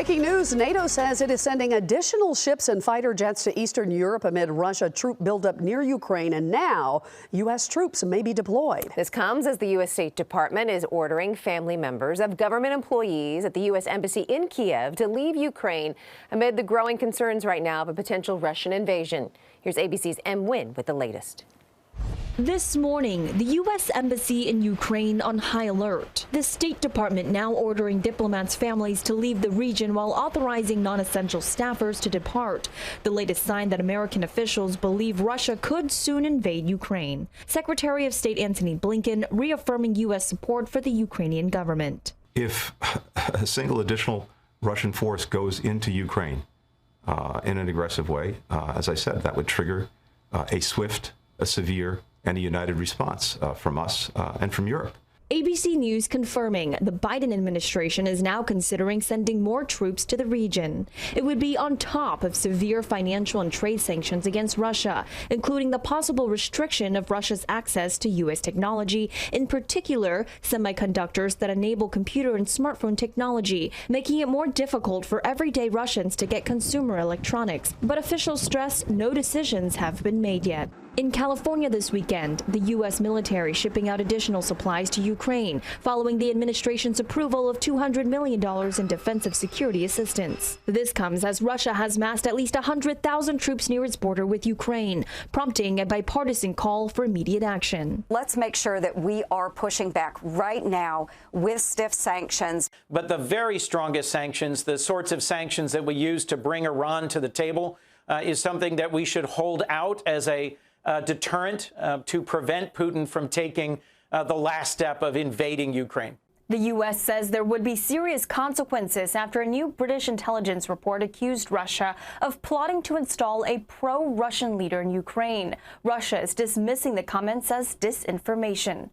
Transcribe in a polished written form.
Breaking news, NATO says it is sending additional ships and fighter jets to Eastern Europe amid Russia troop buildup near Ukraine, and now U.S. troops may be deployed. This comes as the U.S. State Department is ordering family members of government employees at the U.S. Embassy in Kiev to leave Ukraine amid the growing concerns right now of a potential Russian invasion. Here's ABC's M. Wynn with the latest. This morning, the U.S. Embassy in Ukraine on high alert. The State Department now ordering diplomats' families to leave the region while authorizing non-essential staffers to depart. The latest sign that American officials believe Russia could soon invade Ukraine. Secretary of State Antony Blinken reaffirming U.S. support for the Ukrainian government. If a single additional Russian force goes into Ukraine in an aggressive way, as I said, that would trigger a swift, a severe, and a united response from us and from Europe. ABC News confirming the Biden administration is now considering sending more troops to the region. It would be on top of severe financial and trade sanctions against Russia, including the possible restriction of Russia's access to U.S. technology, in particular semiconductors that enable computer and smartphone technology, making it more difficult for everyday Russians to get consumer electronics. But officials stress no decisions have been made yet. In California this weekend, the U.S. military shipping out additional supplies to Ukraine following the administration's approval of $200 million in defensive security assistance. This comes as Russia has massed at least 100,000 troops near its border with Ukraine, prompting a bipartisan call for immediate action. Let's make sure that we are pushing back right now with stiff sanctions. But the very strongest sanctions, the sorts of sanctions that we use to bring Iran to the table, is something that we should hold out as a deterrent to prevent Putin from taking the last step of invading Ukraine. The U.S. says there would be serious consequences after a new British intelligence report accused Russia of plotting to install a pro-Russian leader in Ukraine. Russia is dismissing the comments as disinformation.